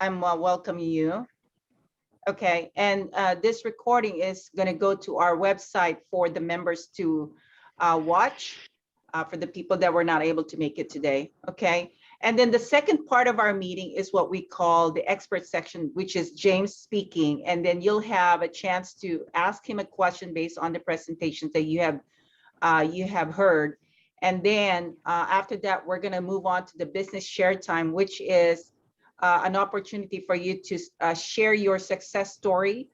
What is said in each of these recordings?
I'm welcoming you. Okay, and this recording is going to go to our website for the members to watch, for the people that were not able to make it today. Okay, and then the second part of our meeting is what we call the expert section, which is James speaking, and then you'll have a chance to ask him a question based on the presentations that you have heard. And then after that, we're going to move on to the business share time, which is an opportunity for you to share your success story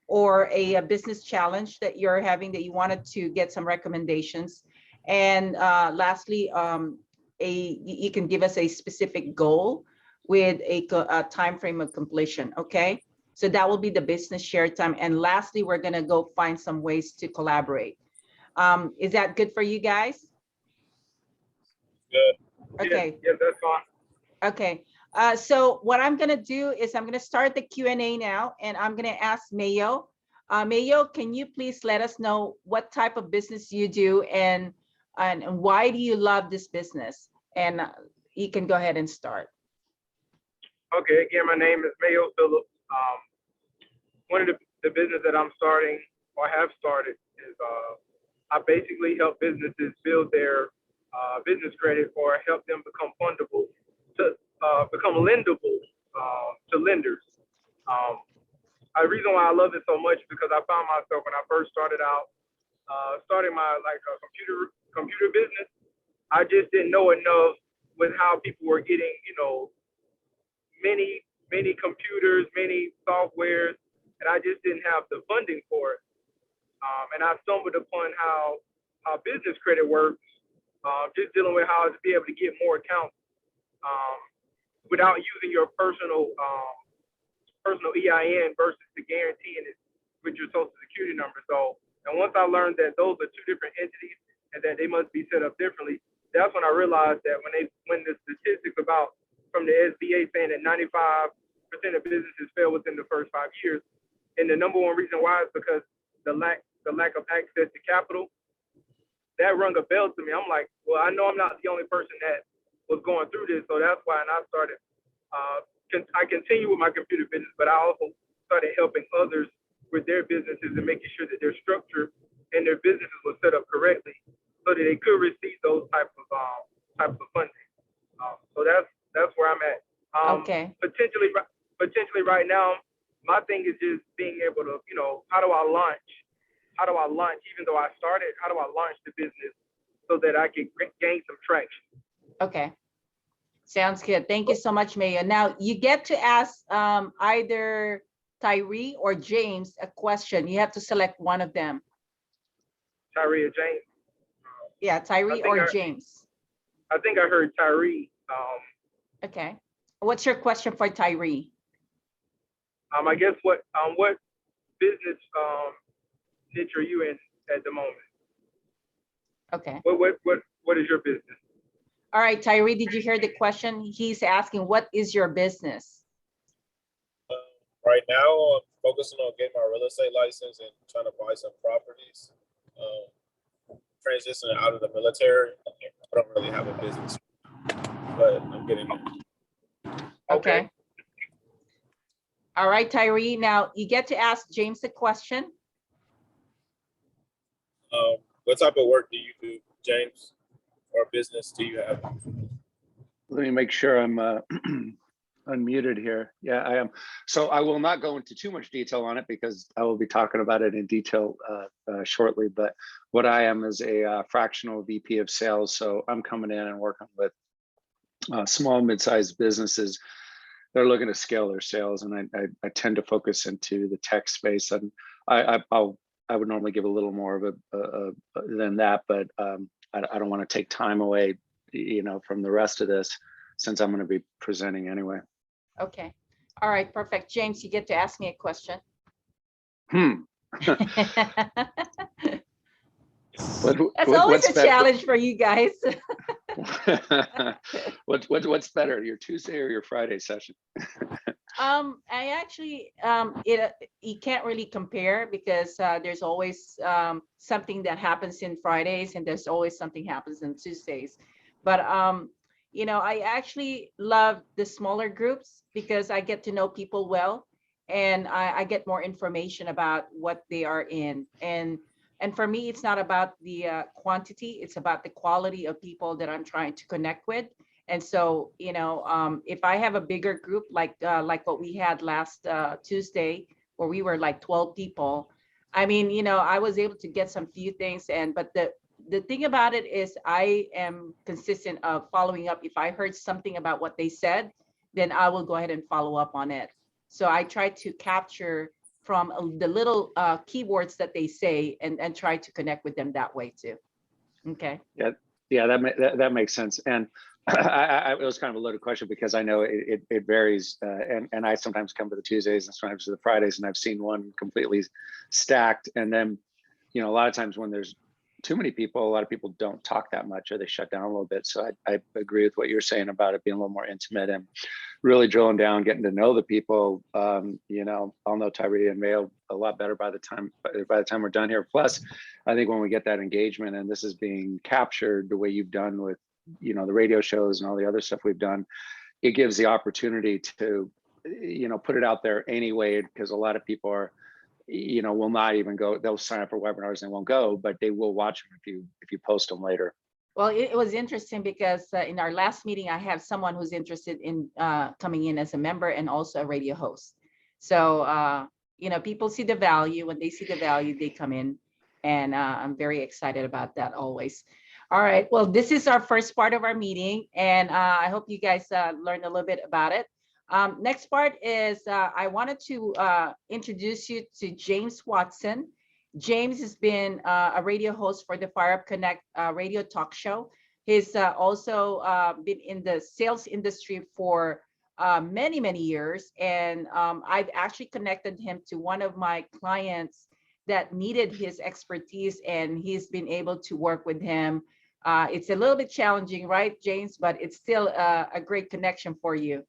or a business challenge that you're having that you wanted to get some recommendations. And lastly, you can give us a specific goal with a time frame of completion. Okay, so that will be the business share time. And lastly, we're going to go find some ways to collaborate. Is that good for you guys? Good. Okay. Yes, that's fine. Okay. So what I'm going to do is I'm going to start the Q&A now, and I'm going to ask Mayo. Mayo, can you please let us know what type of business you do and why do you love this business? And you can go ahead and start. Okay, again, my name is Mayo Phillips. One of the business that I'm starting or have started is I basically help businesses build their business credit or help them become fundable to become lendable to lenders. The reason why I love it so much is because I found myself when I first started out, starting my computer business, I just didn't know enough with how people were getting, many computers, many softwares, and I just didn't have the funding for it. And I stumbled upon how business credit works, just dealing with how to be able to get more accounts without using your personal EIN versus the guaranteeing it with your social security number. So, and once I learned that those are two different entities and that they must be set up differently, that's when I realized that when the statistics from the SBA saying that 95% of businesses fail within the first 5 years, and the number one reason why is because the lack of access to capital, that rung a bell to me. I'm like, well, I know I'm not the only person that was going through this, so that's why. And I started. I continue with my computer business, but I also started helping others with their businesses and making sure that their structure and their businesses were set up correctly, so that they could receive those types of funding. So that's where I'm at. Okay. Potentially right now, my thing is just being able to, how do I launch? Even though I started, how do I launch the business so that I can gain some traction? Okay. Sounds good. Thank you so much, Mayo. Now you get to ask either Tyree or James a question. You have to select one of them. Tyree or James? Yeah, Tyree or James. I think I heard Tyree. Okay. What's your question for Tyree? I guess what business niche are you in at the moment? Okay. What is your business? All right, Tyree, did you hear the question? He's asking, what is your business? Right now, I'm focusing on getting my real estate license and trying to buy some properties. Transitioning out of the military, I don't really have a business, but I'm getting it. Okay. All right, Tyree. Now you get to ask James a question. What type of work do you do, James? Or business do you have? Let me make sure I'm unmuted here. Yeah, I am. So I will not go into too much detail on it because I will be talking about it in detail shortly. But what I am is a fractional VP of sales. So I'm coming in and working with small, mid-sized businesses. They're looking to scale their sales, and I tend to focus into the tech space. And I would normally give a little more of than that, but I don't want to take time away, from the rest of this, since I'm going to be presenting anyway. Okay. All right. Perfect. James, you get to ask me a question. That's always a challenge for you guys. What's better, your Tuesday or your Friday session? I actually, you can't really compare because there's always something that happens in Fridays and there's always something happens on Tuesdays. But I actually love the smaller groups because I get to know people well, and I get more information about what they are in. And for me, it's not about the quantity, it's about the quality of people that I'm trying to connect with. And so, if I have a bigger group like what we had last Tuesday, where we were like 12 people, I mean, I was able to get some few things. But the thing about it is I am consistent of following up. If I heard something about what they said, then I will go ahead and follow up on it. So I try to capture from the little keywords that they say, and try to connect with them that way too. Okay. Yeah, that makes sense. And it was kind of a loaded question because I know it varies, and I sometimes come to the Tuesdays and sometimes to the Fridays, and I've seen one completely stacked. And then, a lot of times when there's too many people, a lot of people don't talk that much, or they shut down a little bit. So I agree with what you're saying about it being a little more intimate and really drilling down, getting to know the people. I'll know Tyree and Mayo a lot better by the time we're done here. Plus, I think when we get that engagement, and this is being captured the way you've done with, the radio shows and all the other stuff we've done, it gives the opportunity to, put it out there anyway, because a lot of people are, will not even go. They'll sign up for webinars and they won't go, but they will watch them if you post them later. Well, it was interesting because in our last meeting, I have someone who's interested in coming in as a member and also a radio host. So, people see the value. When they see the value, they come in. And I'm very excited about that always. All right. Well, this is our first part of our meeting. And I hope you guys learned a little bit about it. Next part is I wanted to introduce you to James Watson. James has been a radio host for the Fire Up Connect radio talk show. He's also been in the sales industry for many, many years. And I've actually connected him to one of my clients that needed his expertise, and he's been able to work with him. It's a little bit challenging, right, James? But it's still a great connection for you.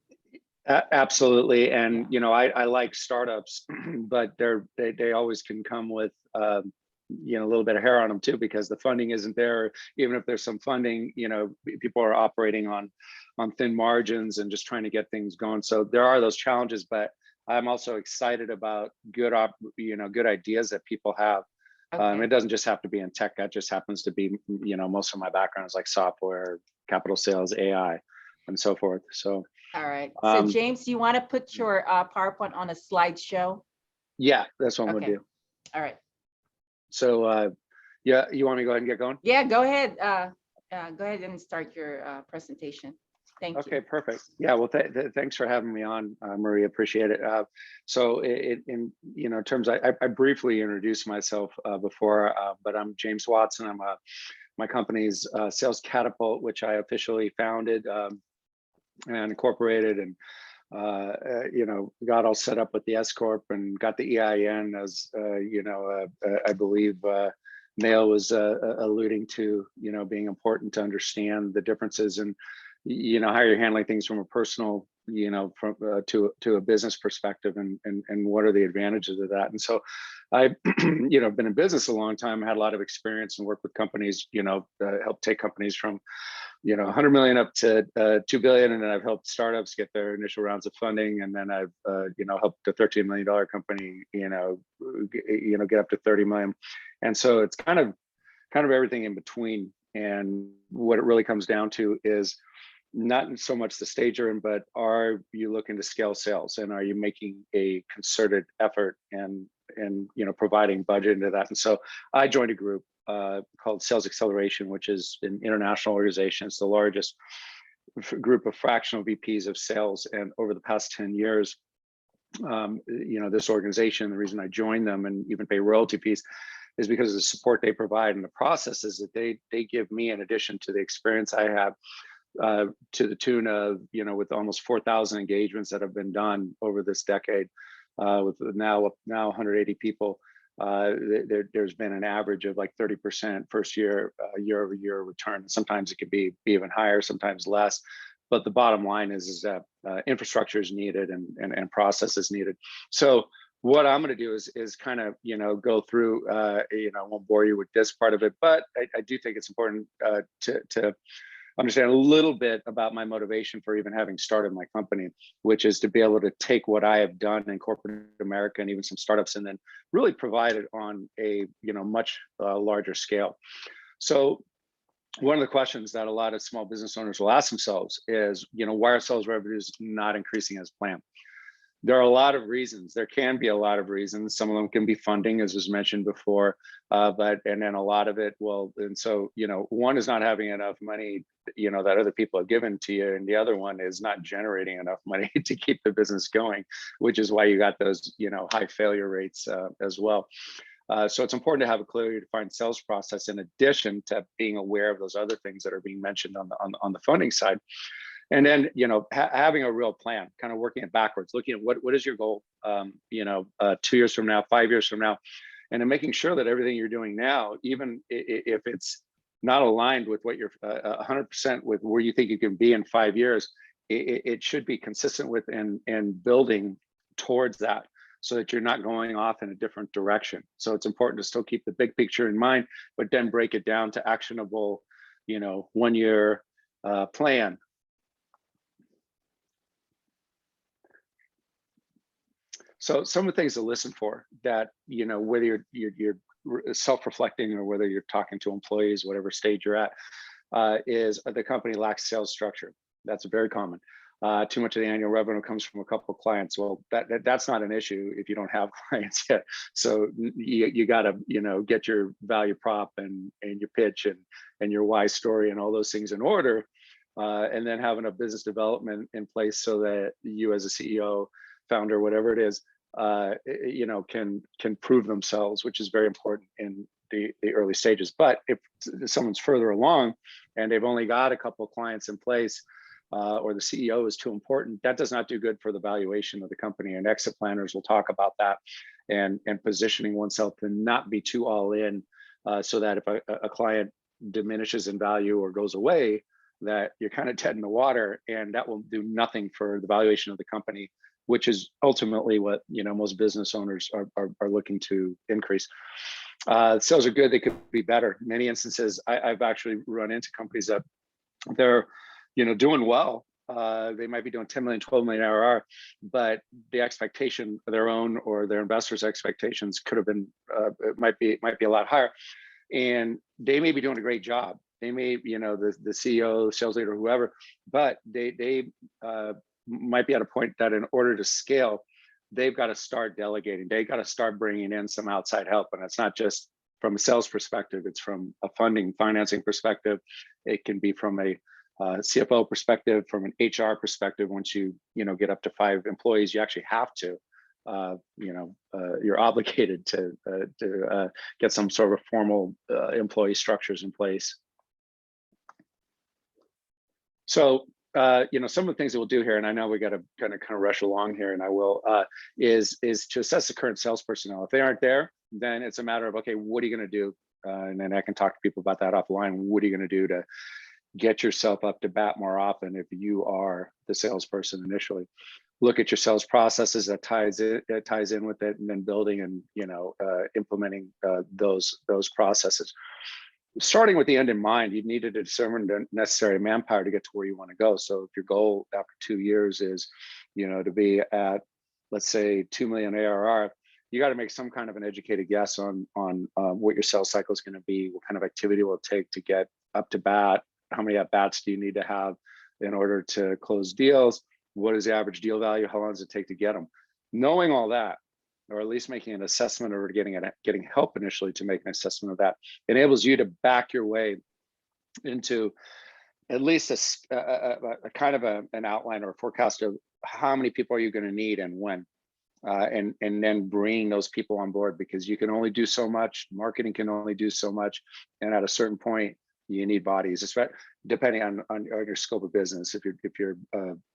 Absolutely. And, I like startups, but they always can come with, a little bit of hair on them too, because the funding isn't there. Even if there's some funding, people are operating on thin margins and just trying to get things going. So there are those challenges, but I'm also excited about good ideas that people have. Okay. It doesn't just have to be in tech. That just happens to be, most of my background is like software, capital sales, AI, and so forth. So. All right. So James, you want to put your PowerPoint on a slideshow? Yeah, that's what I'm gonna do. All right. So, yeah, you want me to go ahead and get going? Yeah, go ahead. Go ahead and start your presentation. Thank you. Okay, perfect. Yeah, well, thanks for having me on, Marie. Appreciate it. So, in terms, I briefly introduced myself before, but I'm James Watson. My company's Sales Catapult, which I officially founded and incorporated, and got all set up with the S Corp and got the EIN, as I believe Mayo was alluding to, being important to understand the differences and how you're handling things from a personal, from to a business perspective, and what are the advantages of that. And so I've been in business a long time, had a lot of experience and worked with companies, helped take companies from 100 million up to 2 billion, and then I've helped startups get their initial rounds of funding, and then I've helped a $13 million company get up to 30 million. And so it's kind of everything in between. And what it really comes down to is not so much the stage you're in, but are you looking to scale sales, and are you making a concerted effort and providing budget into that? And so I joined a group called Sales Acceleration, which is an international organization. It's the largest group of fractional VPs of sales. And over the past 10 years, this organization, the reason I joined them and even pay royalty fees, is because of the support they provide and the processes that they give me, in addition to the experience I have, to the tune of, with almost 4,000 engagements that have been done over this decade, with now 180 people. There's been an average of like 30% first year year-over-year return. Sometimes it could be even higher, sometimes less. But the bottom line is that infrastructure is needed and process is needed. So what I'm going to do is kind of go through. I won't bore you with this part of it, but I do think it's important to understand a little bit about my motivation for even having started my company, which is to be able to take what I have done in corporate America and even some startups, and then really provide it on a much larger scale. So one of the questions that a lot of small business owners will ask themselves is, why are sales revenues not increasing as planned? There are a lot of reasons. There can be a lot of reasons. Some of them can be funding, as was mentioned before, and then a lot of it will. And so, one is not having enough money, that other people have given to you, and the other one is not generating enough money to keep the business going, which is why you got those, high failure rates as well. So it's important to have a clearly defined sales process in addition to being aware of those other things that are being mentioned on the funding side. And then, having a real plan, kind of working it backwards, looking at what is your goal, 2 years from now, 5 years from now, and then making sure that everything you're doing now, even if it's not aligned with what you're 100% with where you think you can be in 5 years, it should be consistent with and building towards that, so that you're not going off in a different direction. So it's important to still keep the big picture in mind, but then break it down to actionable, 1 year plan. So some of the things to listen for that, whether you're self-reflecting or whether you're talking to employees, whatever stage you're at, is the company lacks sales structure. That's very common. Too much of the annual revenue comes from a couple of clients. Well, that's not an issue if you don't have clients yet. So you got to, get your value prop and your pitch and your why story and all those things in order, and then having a business development in place so that you as a CEO, founder, whatever it is, can prove themselves, which is very important in the early stages. But if someone's further along and they've only got a couple of clients in place, or the CEO is too important, that does not do good for the valuation of the company. And exit planners will talk about that, and positioning oneself to not be too all in, so that if a client diminishes in value or goes away, that you're kind of dead in the water, and that will do nothing for the valuation of the company, which is ultimately what most business owners are looking to increase. Sales are good; they could be better. In many instances, I've actually run into companies that they're doing well. They might be doing 10 million, 12 million ARR, but the expectation, their own or their investors' expectations, could have been it might be a lot higher, and they may be doing a great job. They may, the CEO, sales leader, whoever, but they might be at a point that in order to scale, they've got to start delegating. They got to start bringing in some outside help, and it's not just from a sales perspective. It's from a financing perspective. It can be from a CFO perspective, from an HR perspective. Once you get up to 5 employees, you actually have to, you're obligated to get some sort of formal employee structures in place. So some of the things that we'll do here, and I know we got to kind of rush along here, and I will, is to assess the current sales personnel. If they aren't there, then it's a matter of, okay, what are you going to do? And then I can talk to people about that offline. What are you going to do to get yourself up to bat more often if you are the salesperson initially? Look at your sales processes that ties in with it, and then building and implementing those processes. Starting with the end in mind, you need to determine the necessary manpower to get to where you want to go. So if your goal after 2 years is, to be at, let's say, 2 million ARR, you got to make some kind of an educated guess on what your sales cycle is going to be, what kind of activity will it take to get up to bat, how many at bats do you need to have in order to close deals, what is the average deal value, how long does it take to get them? Knowing all that, or at least making an assessment or getting help initially to make an assessment of that, enables you to back your way into at least a kind of an outline or a forecast of how many people are you going to need and when, and then bring those people on board, because you can only do so much, marketing can only do so much, and at a certain point you need bodies, especially depending on your scope of business. If you're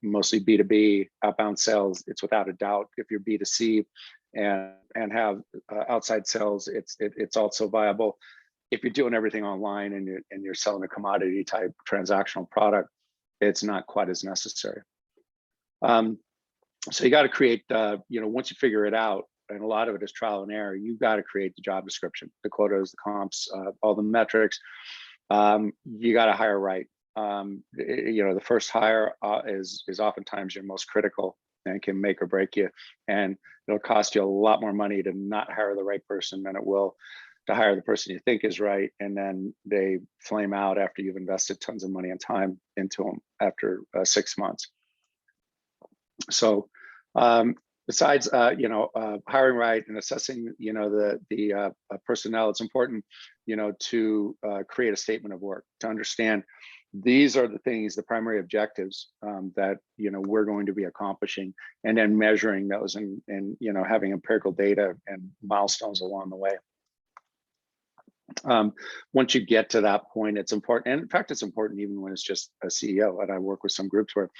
mostly B2B outbound sales, it's without a doubt. If you're B2C and have outside sales, it's also viable. If you're doing everything online and you're selling a commodity type transactional product, it's not quite as necessary. So you got to create, once you figure it out, and a lot of it is trial and error, you got to create the job description, the quotas, the comps, all the metrics. You got to hire right. the first hire is oftentimes your most critical and can make or break you. And it'll cost you a lot more money to not hire the right person than it will to hire the person you think is right, and then they flame out after you've invested tons of money and time into them after 6 months. So besides hiring right and assessing the personnel, it's important to create a statement of work, to understand these are the things, the primary objectives that we're going to be accomplishing, and then measuring those and having empirical data and milestones along the way. Once you get to that point, it's important, and in fact, it's important even when it's just a CEO. And I work with some groups where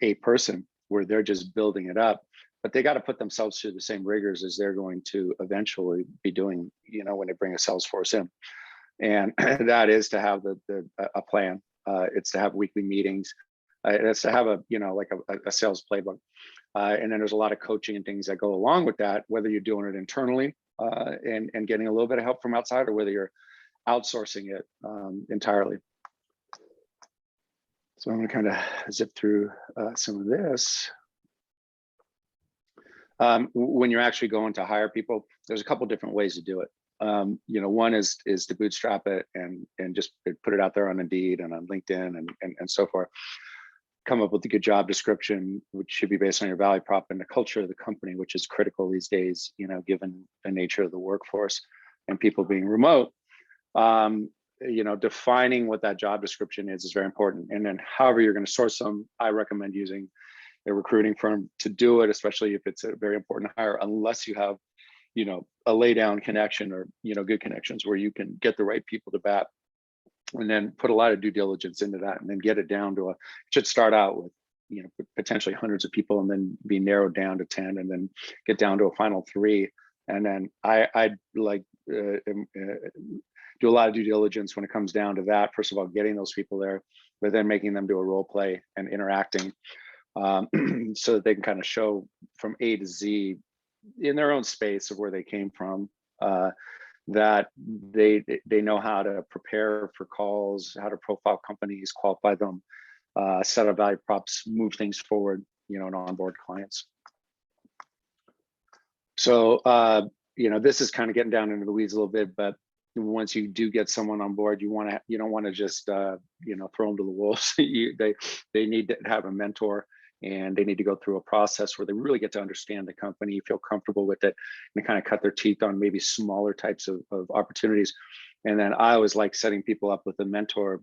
a person where they're just building it up, but they got to put themselves through the same rigors as they're going to eventually be doing, when they bring a Salesforce in. And that is to have a plan. It's to have weekly meetings. It's to have a sales playbook. And then there's a lot of coaching and things that go along with that, whether you're doing it internally and getting a little bit of help from outside, or whether you're outsourcing it entirely. So I'm going to kind of zip through some of this. When you're actually going to hire people, there's a couple different ways to do it. One is to bootstrap it and just put it out there on Indeed and on LinkedIn and so forth. Come up with a good job description, which should be based on your value prop and the culture of the company, which is critical these days, given the nature of the workforce and people being remote. Defining what that job description is very important. And then however you're going to source them, I recommend using a recruiting firm to do it, especially if it's a very important hire, unless you have, a lay down connection or, good connections where you can get the right people to bat, and then put a lot of due diligence into that, and then get it down to it should start out with, potentially hundreds of people, and then be narrowed down to 10, and then get down to a final 3. And then I like do a lot of due diligence when it comes down to that. First of all, getting those people there, but then making them do a role play and interacting so that they can kind of show from A to Z in their own space of where they came from, that they know how to prepare for calls, how to profile companies, qualify them, set up value props, move things forward, and onboard clients. So, this is kind of getting down into the weeds a little bit, but once you do get someone on board, you don't want to just, throw them to the wolves. They need to have a mentor, and they need to go through a process where they really get to understand the company, feel comfortable with it, and kind of cut their teeth on maybe smaller types of opportunities. And then I always like setting people up with a mentor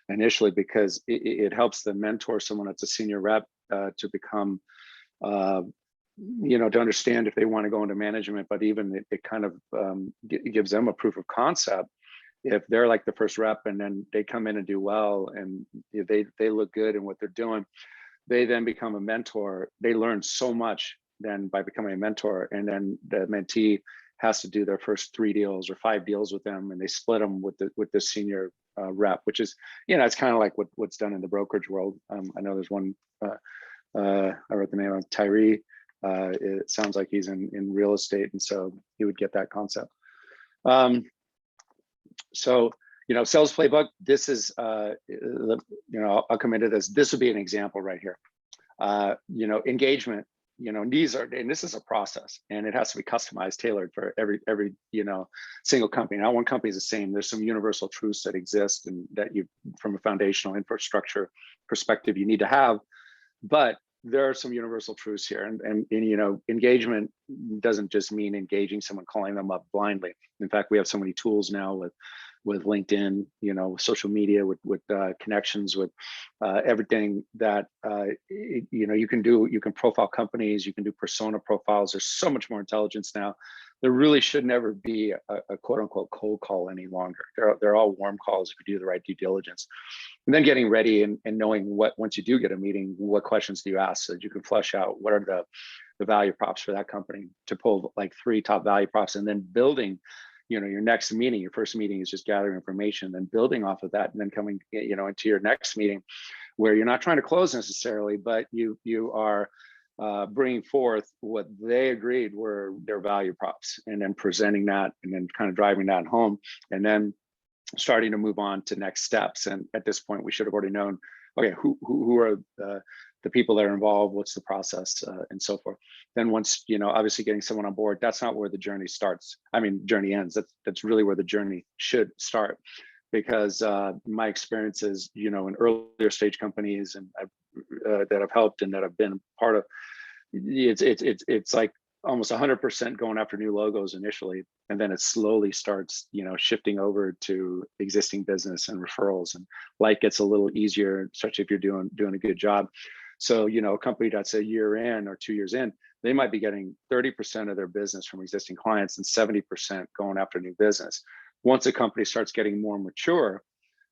initially, because it helps them mentor someone that's a senior rep to become, to understand if they want to go into management, but even it kind of gives them a proof of concept. If they're like the first rep and then they come in and do well, and they look good in what they're doing, they then become a mentor. They learn so much then by becoming a mentor, and then the mentee has to do their first 3 deals or 5 deals with them, and they split them with the senior rep, which is, it's kind of like what's done in the brokerage world. I know there's one, I wrote the name of Tyree. It sounds like he's in real estate, and so he would get that concept. Sales playbook, this is, I'll come into this. This would be an example right here. Engagement, this is a process, and it has to be customized, tailored for every single company. Not one company is the same. There's some universal truths that exist, and that you, from a foundational infrastructure perspective, you need to have, but there are some universal truths here, and engagement doesn't just mean engaging someone, calling them up blindly. In fact, we have so many tools now with LinkedIn, social media, with connections, with everything that you can do. You can profile companies, you can do persona profiles. There's so much more intelligence now. There really should never be a quote unquote cold call any longer. They're all warm calls if you do the right due diligence. And then getting ready and knowing once you do get a meeting, what questions do you ask, so that you can flesh out what are the value props for that company, to pull like 3 top value props, and then building your next meeting. Your first meeting is just gathering information, then building off of that, and then coming into your next meeting, where you're not trying to close necessarily, but you are bringing forth what they agreed were their value props, and then presenting that, and then kind of driving that home, and then starting to move on to next steps. And at this point, we should have already known, okay, who are the people that are involved, what's the process, and so forth. Then once, obviously getting someone on board, that's not where the journey starts. I mean, journey ends. That's really where the journey should start. Because my experience is, in earlier stage companies and that I've helped and that I've been part of, it's like almost 100% going after new logos initially, and then it slowly starts, shifting over to existing business and referrals, and life gets a little easier, especially if you're doing a good job. So, a company that's a year in or 2 years in, they might be getting 30% of their business from existing clients and 70% going after new business. Once a company starts getting more mature,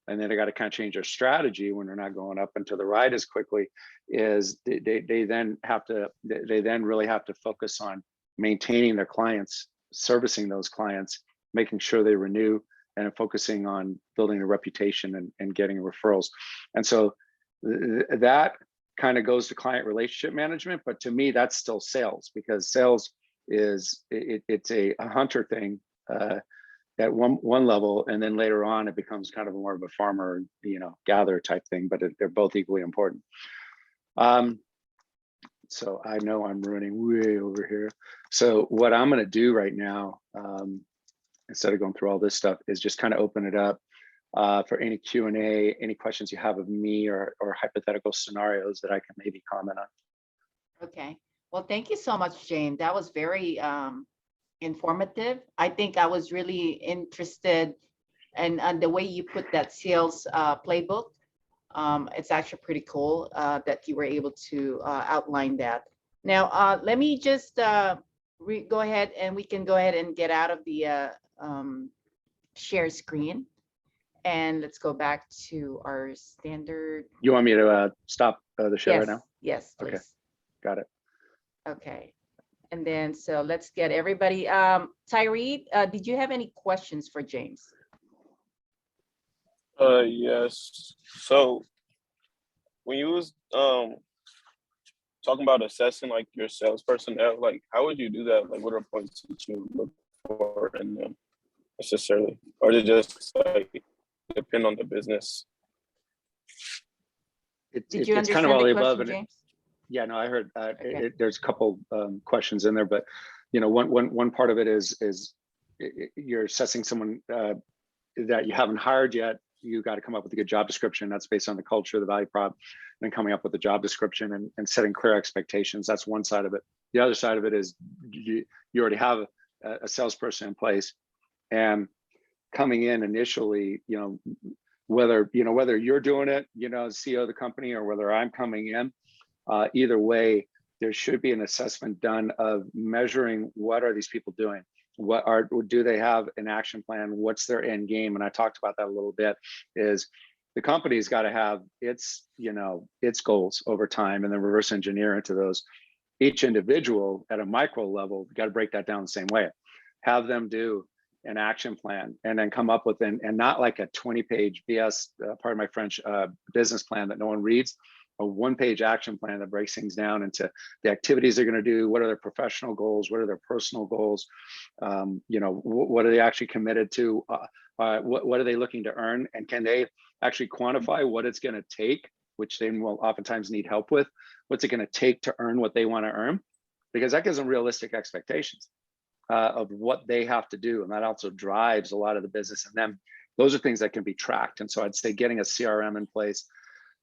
and then they got to kind of change their strategy when they're not going up into the right as quickly, is they then really have to focus on maintaining their clients, servicing those clients, making sure they renew, and focusing on building a reputation and getting referrals. And so that kind of goes to client relationship management, but to me that's still sales, because sales is it's a hunter thing at one level, and then later on it becomes kind of more of a farmer, gatherer type thing, but they're both equally important. So I know I'm running way over here. So what I'm going to do right now, instead of going through all this stuff, is just kind of open it up for any Q&A, any questions you have of me, or hypothetical scenarios that I can maybe comment on. Okay. Well, thank you so much, James. That was very informative. I think I was really interested in the way you put that sales playbook. It's actually pretty cool that you were able to outline that. Now, let me just go ahead, and we can go ahead and get out of the share screen. And let's go back to our standard. You want me to stop the share right now? Yes, please. Okay, got it. Okay. And then, so let's get everybody. Tyree, did you have any questions for James? Yes. So when you was talking about assessing like your sales personnel, like how would you do that? Like what are points that you look for in them necessarily? Or does it just like depend on the business? Did you It's understand kind of all the the above. question, And James? yeah, no, I heard. Okay. There's a couple questions in there, but one part of it is you're assessing someone that you haven't hired yet. You got to come up with a good job description. That's based on the culture, the value prop, and then coming up with a job description and setting clear expectations. That's one side of it. The other side of it is you already have a salesperson in place, and coming in initially, whether you're doing it, CEO of the company, or whether I'm coming in, either way, there should be an assessment done of measuring what are these people doing? Do they have an action plan? What's their end game? And I talked about that a little bit, is the company's got to have its goals over time, and then reverse engineer into those. Each individual at a micro level, got to break that down the same way. Have them do an action plan, and then come up with and not like a 20-page BS, pardon my French, business plan that no one reads. A one-page action plan that breaks things down into the activities they're going to do. What are their professional goals? What are their personal goals? What are they actually committed to? What are they looking to earn? And can they actually quantify what it's going to take, which they will oftentimes need help with? What's it going to take to earn what they want to earn? Because that gives them realistic expectations of what they have to do. And that also drives a lot of the business. And then those are things that can be tracked. And so I'd say getting a CRM in place,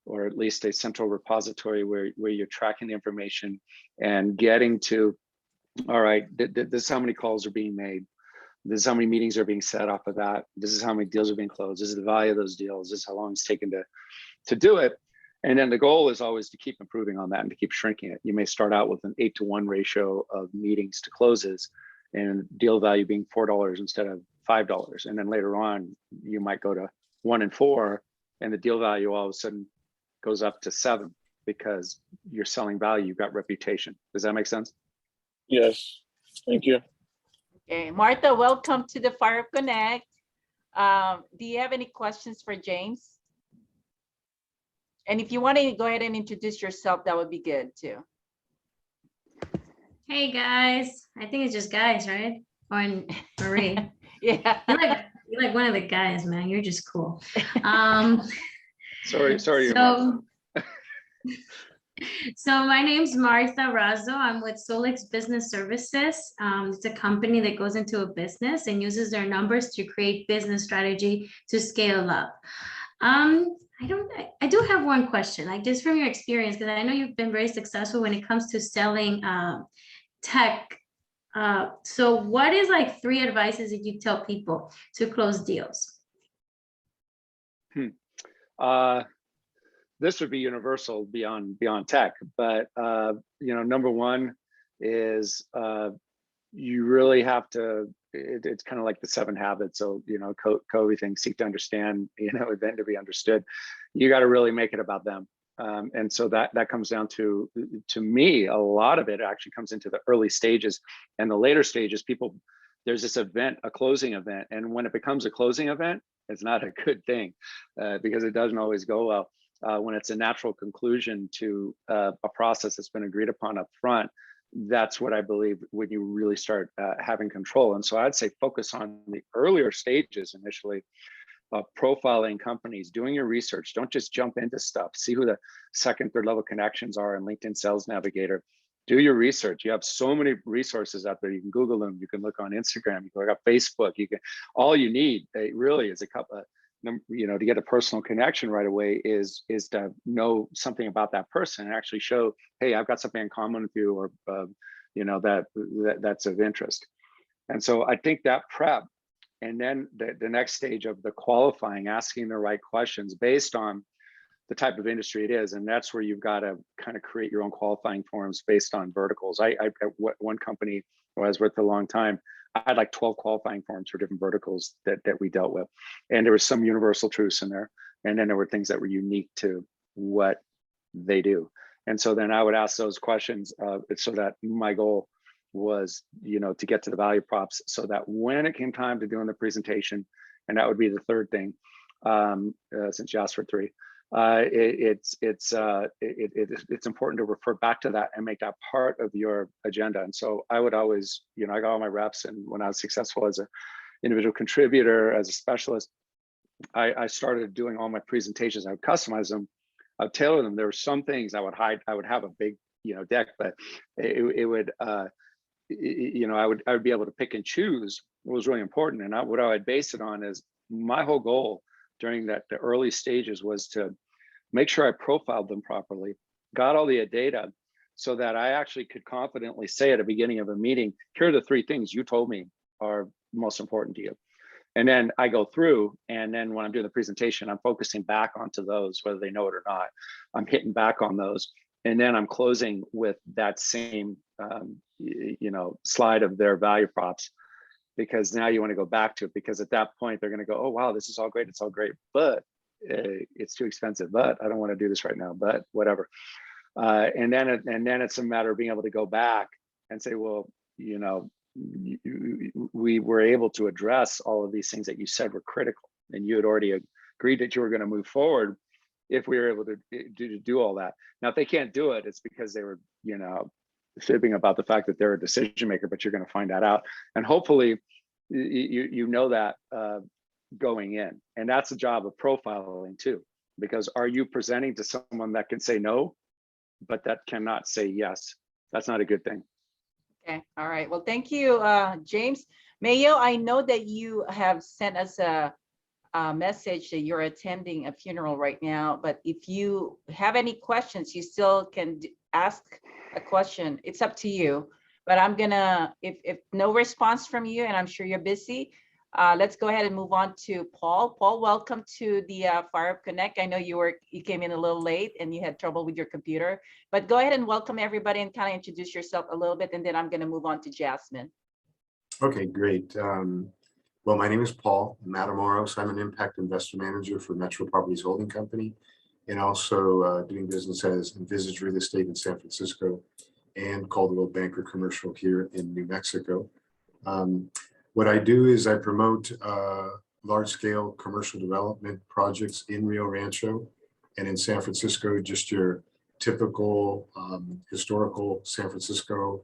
or at least a central repository where you're tracking the information and getting to, all right, this is how many calls are being made. This is how many meetings are being set off of that. This is how many deals are being closed. This is the value of those deals. This is how long it's taken to do it. And then the goal is always to keep improving on that and to keep shrinking it. You may start out with an 8-to-1 ratio of meetings to closes, and deal value being $4 instead of $5. And then later on, you might go to 1 and 4, and the deal value all of a sudden goes up to 7 because you're selling value, you've got reputation. Does that make sense? Yes, thank you. Okay, Martha, welcome to the Fire Connect. Do you have any questions for James? And if you want to go ahead and introduce yourself, that would be good too. Hey guys, I think it's just guys, right? Or Marie. Yeah. You You're like one of the guys, man. You're just cool. Um, Sorry, so, Martha. so my name's Martha Razo. I'm with Solex Business Services. It's a company that goes into a business and uses their numbers to create business strategy to scale up. I do have one question, like just from your experience, because I know you've been very successful when it comes to selling tech. So what is like 3 advices that you tell people to close deals? This would be universal beyond tech, but number one is you really have to. It's kind of like the 7 habits. So Covey thing: seek to understand, then to be understood. You got to really make it about them, and so that comes down to me. A lot of it actually comes into the early stages, and the later stages. There's this event, a closing event, and when it becomes a closing event, it's not a good thing because it doesn't always go well. When it's a natural conclusion to a process that's been agreed upon up front, that's what I believe when you really start having control. And so I'd say focus on the earlier stages initially, profiling companies, doing your research. Don't just jump into stuff. See who the 2nd, 3rd level connections are in LinkedIn Sales Navigator. Do your research. You have so many resources out there. You can Google them. You can look on Instagram. You can look up Facebook. All you need really is a couple. To get a personal connection right away is to know something about that person and actually show, hey, I've got something in common with you, or that's of interest. And so I think that prep, and then the next stage of the qualifying, asking the right questions based on the type of industry it is, and that's where you've got to kind of create your own qualifying forms based on verticals. I one company who I was with for a long time, I had like 12 qualifying forms for different verticals that we dealt with. And there was some universal truths in there. And then there were things that were unique to what they do. And so then I would ask those questions so that my goal was, to get to the value props so that when it came time to doing the presentation, and that would be the 3rd thing, since you asked for 3, it's important to refer back to that and make that part of your agenda. And so I would always, I got all my reps, and when I was successful as an individual contributor, as a specialist, I started doing all my presentations. I would customize them, I would tailor them. There were some things I would hide. I would have a big, deck, but it would, I would be able to pick and choose what was really important. And what I would base it on is my whole goal during the early stages was to make sure I profiled them properly, got all the data so that I actually could confidently say at the beginning of a meeting, here are the 3 things you told me are most important to you. And then I go through, and then when I'm doing the presentation, I'm focusing back onto those, whether they know it or not. I'm hitting back on those. And then I'm closing with that same, slide of their value props, because now you want to go back to it, because at that point they're going to go, oh, wow, this is all great. It's all great, but it's too expensive, but I don't want to do this right now, but whatever. And then it's a matter of being able to go back and say, well, we were able to address all of these things that you said were critical, and you had already agreed that you were going to move forward if we were able to do all that. Now, if they can't do it, it's because they were, fibbing about the fact that they're a decision maker, but you're going to find that out. And hopefully you know that going in. And that's the job of profiling too, because are you presenting to someone that can say no, but that cannot say yes? That's not a good thing. Okay, all right. Well, thank you, James. Mayo, I know that you have sent us a message that you're attending a funeral right now, but if you have any questions, you still can ask a question. It's up to you. But I'm gonna, if no response from you, and I'm sure you're busy, let's go ahead and move on to Paul. Paul, welcome to the Fire Up Connect. I know you came in a little late and you had trouble with your computer, but go ahead and welcome everybody and kind of introduce yourself a little bit, and then I'm gonna move on to Jasmine. Okay, great. Well, my name is Paul Matamoros. I'm an impact investor manager for Metro Properties Holding Company, and also doing business as Envisage Real Estate in San Francisco and Caldwell Banker Commercial here in New Mexico. What I do is I promote large-scale commercial development projects in Rio Rancho and in San Francisco, just your typical historical San Francisco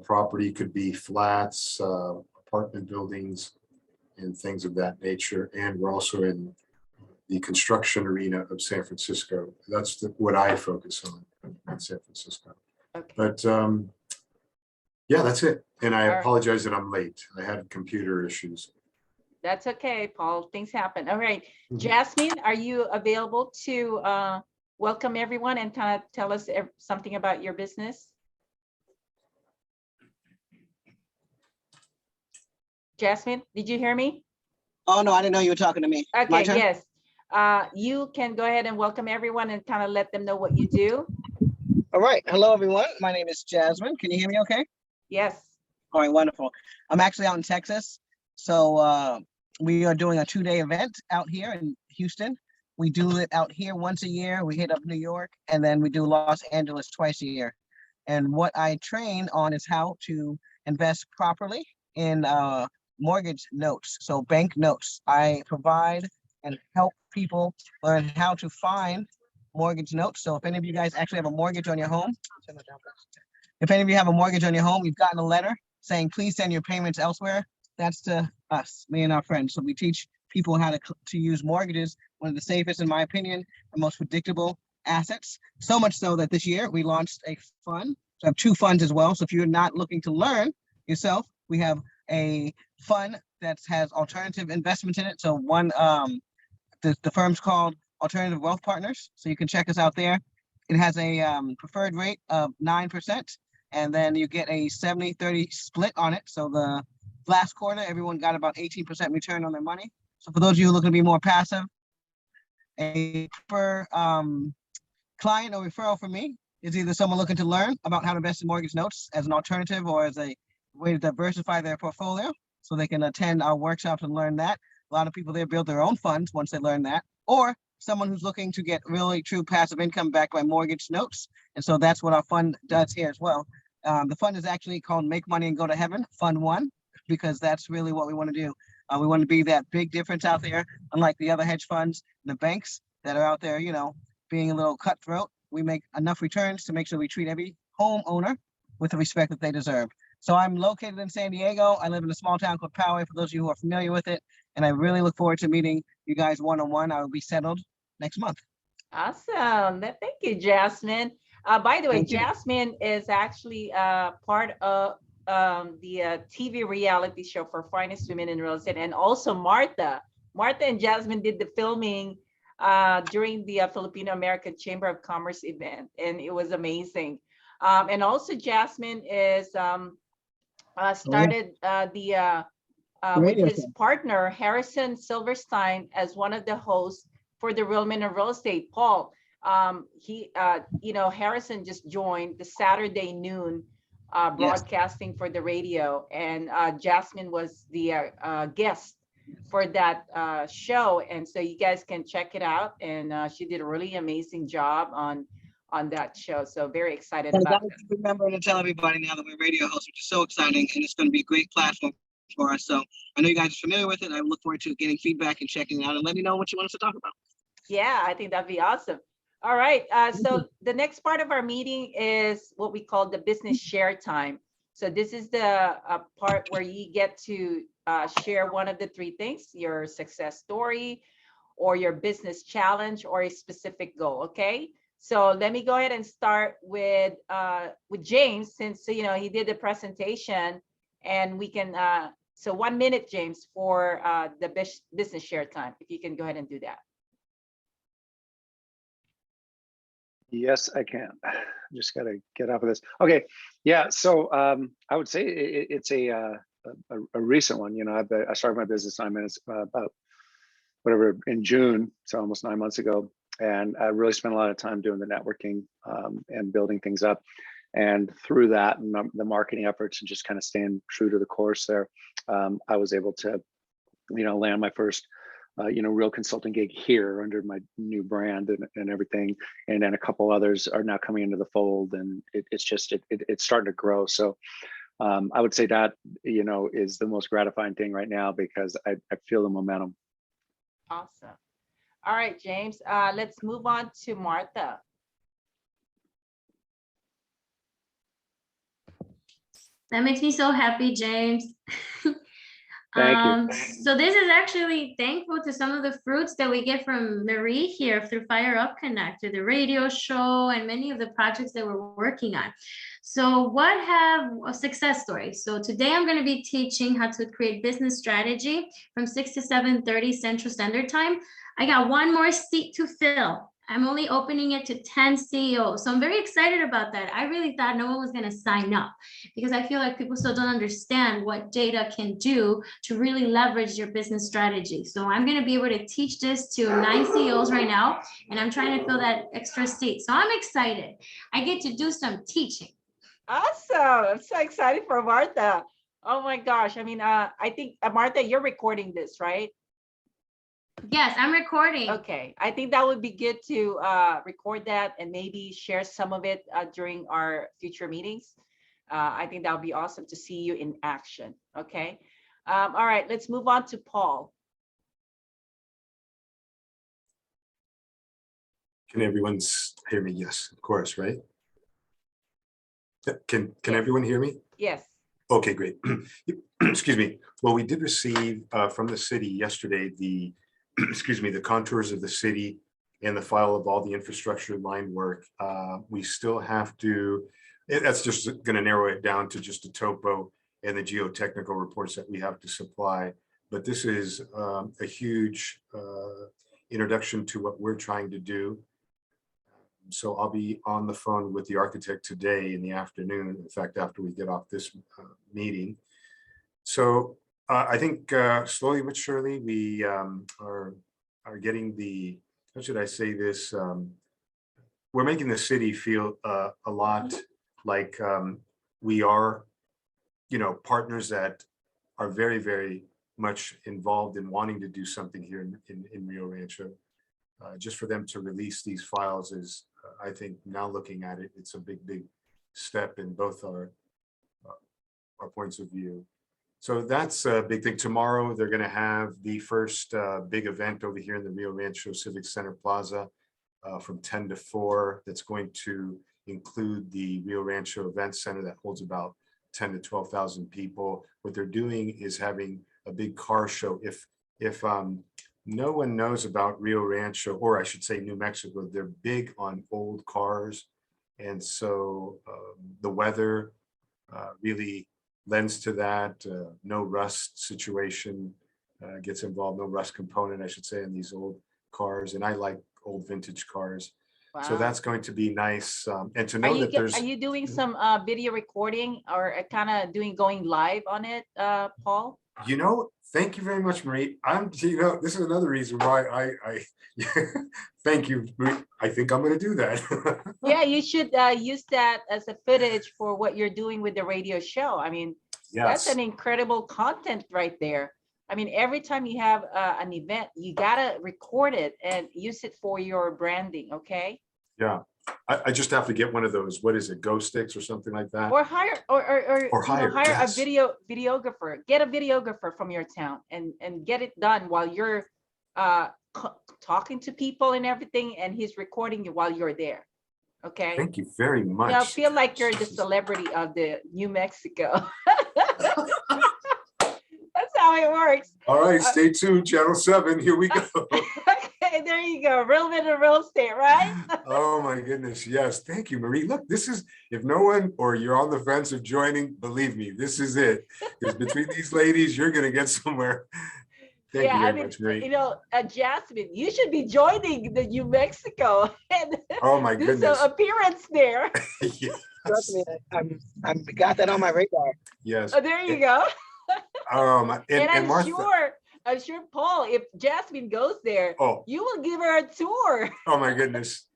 property. Could be flats, apartment buildings, and things of that nature. And we're also in the construction arena of San Francisco. That's what I focus on in San Francisco. Okay. But yeah, that's it. And I All right. apologize that I'm late. I had computer issues. That's okay, Paul. Things happen. All right. Mhm. Jasmine, are you available to welcome everyone and kind of tell us something about your business? Jasmine, did you hear me? Oh, no, I didn't know you were talking to me. My Okay, turn? yes. You can go ahead and welcome everyone and kind of let them know what you do. All right. Hello, everyone. My name is Jasmine. Can you hear me okay? Yes. All right, wonderful. I'm actually out in Texas. So we are doing a 2-day event out here in Houston. We do it out here once a year. We hit up New York, and then we do Los Angeles twice a year. And what I train on is how to invest properly in mortgage notes, so bank notes. I provide and help people learn how to find mortgage notes. So if any of you guys actually have a mortgage on your home, if any of you have a mortgage on your home, you've gotten a letter saying, please send your payments elsewhere. That's to us, me and our friends. So we teach people how to use mortgages, one of the safest, in my opinion, and most predictable assets. So much so that this year we launched a fund. So I have 2 funds as well. So if you're not looking to learn yourself, we have a fund that has alternative investments in it. So one, the firm's called Alternative Wealth Partners. So you can check us out there. It has a preferred rate of 9%, and then you get a 70-30 split on it. So the last quarter, everyone got about 18% return on their money. So for those of you looking to be more passive, a per client or referral from me is either someone looking to learn about how to invest in mortgage notes as an alternative or as a way to diversify their portfolio, so they can attend our workshops and learn that. A lot of people there build their own funds once they learn that, or someone who's looking to get really true passive income backed by mortgage notes. And so that's what our fund does here as well. The fund is actually called Make Money and Go to Heaven, Fund 1, because that's really what we want to do. We want to be that big difference out there, unlike the other hedge funds, the banks that are out there, you know, being a little cutthroat. We make enough returns to make sure we treat every homeowner with the respect that they deserve. So I'm located in San Diego. I live in a small town called Poway, for those of you who are familiar with it. And I really look forward to meeting you guys one-on-one. I will be settled next month. Awesome. Thank you, Jasmine. By the way, Thank you. Jasmine is actually part of the TV reality show for Finest Women in Real Estate, and also Martha. Martha and Jasmine did the filming during the Filipino American Chamber of Commerce event, and it was amazing. And also Jasmine is started with Radio his show. partner Harrison Silverstein as one of the hosts for the Real Men of Real Estate. Paul, Harrison just joined the Saturday noon broadcasting for the radio, and Jasmine was the guest for that show, and so you guys can check it out. And she did a really amazing job on that show. So very excited And I about gotta that. remember to tell everybody now that we're radio hosts, which is so exciting, and it's going to be a great platform for us. So I know you guys are familiar with it. I look forward to getting feedback and checking it out, and let me know what you want us to talk about. Yeah, I think that'd be awesome. All right. So the next part of our meeting is what we call the business share time. So this is the part where you get to share one of the 3 things: your success story, or your business challenge, or a specific goal. Okay. So let me go ahead and start with James, since he did the presentation, and we can. So 1 minute, James, for the business share time. If you can go ahead and do that. Yes, I can. Just got to get off of this. Okay. Yeah. So I would say it's a recent one. I started my business 9 minutes about whatever in June, so almost 9 months ago. And I really spent a lot of time doing the networking and building things up. And through that and the marketing efforts and just kind of staying true to the course there, I was able to, land my first real consulting gig here under my new brand and everything. And then a couple others are now coming into the fold, and it's starting to grow. So I would say that, is the most gratifying thing right now, because I feel the momentum. Awesome. All right, James, let's move on to Martha. That makes me so happy, James. Thank you. So this is actually thankful to some of the fruits that we get from Marie here through Fire Up Connect, through the radio show and many of the projects that we're working on. So what have a success story? So today I'm going to be teaching how to create business strategy from 6 to 7:30 Central Standard Time. I got one more seat to fill. I'm only opening it to 10 CEOs. So I'm very excited about that. I really thought no one was going to sign up because I feel like people still don't understand what data can do to really leverage your business strategy. So I'm going to be able to teach this to 9 CEOs right now, and I'm trying to fill that extra seat. So I'm excited. I get to do some teaching. Awesome. I'm so excited for Martha. Oh my gosh. I mean, I think Martha, you're recording this, right? Yes, I'm recording. Okay, I think that would be good to record that and maybe share some of it during our future meetings. I think that would be awesome to see you in action. Okay. All right, let's move on to Paul. Can everyone hear me? Yes, of course, right? Can everyone hear me? Yes. Okay, great. Excuse me. Well, we did receive from the city yesterday the excuse me, the contours of the city and the file of all the infrastructure line work. We still have to, that's just going to narrow it down to just a topo and the geotechnical reports that we have to supply. But this is a huge introduction to what we're trying to do. So I'll be on the phone with the architect today in the afternoon, in fact, after we get off this meeting. So I think slowly but surely we are getting the, how should I say this? We're making the city feel a lot like we are, you know, partners that are very, very much involved in wanting to do something here in Rio Rancho. Just for them to release these files is, I think now looking at it, it's a big, big step in both our points of view. So that's a big thing. Tomorrow, they're going to have the first big event over here in the Rio Rancho Civic Center Plaza from 10 to 4. That's going to include the Rio Rancho Event Center that holds about 10 to 12,000 people. What they're doing is having a big car show. If no one knows about Rio Rancho, or I should say New Mexico, they're big on old cars. And so the weather really lends to that. No rust situation gets involved, no rust component, I should say, in these old cars. And I like old vintage cars. Wow. So that's going to be nice. And to know that there's. Are you doing some video recording or kind of going live on it, Paul? You know, thank you very much, Marie. You know, this is another reason why I thank you, Marie. I think I'm going to do that. Yeah, you should use that as a footage for what you're doing with the radio show. I mean, Yes. that's an incredible content right there. I mean, every time you have an event, you gotta record it and use it for your branding, okay? Yeah, I just have to get one of those, what is it, Go Sticks or something like that? Or hire you know, hire, yes. a videographer. Get a videographer from your town and get it done while you're talking to people and everything, and he's recording you while you're there. Okay. Thank you very much. Now feel like you're the celebrity of the New Mexico. That's how it works. All right, stay tuned, Channel 7, here we go. Okay, there you go. Real bit of real estate, right? Oh my goodness, yes, thank you, Marie. Look, this is, if no one, or you're on the fence of joining, believe me, this is it. Because between these ladies, you're gonna get somewhere. Thank you very much, Marie. You know, Jasmine, you should be joining the New Mexico and Oh my do goodness. some appearance there. Yes. Trust me, I'm got that on my radar. Yes. Oh, there you go. And And Martha. I'm sure, Paul, if Jasmine goes there, Oh, you will give her a tour. oh my goodness.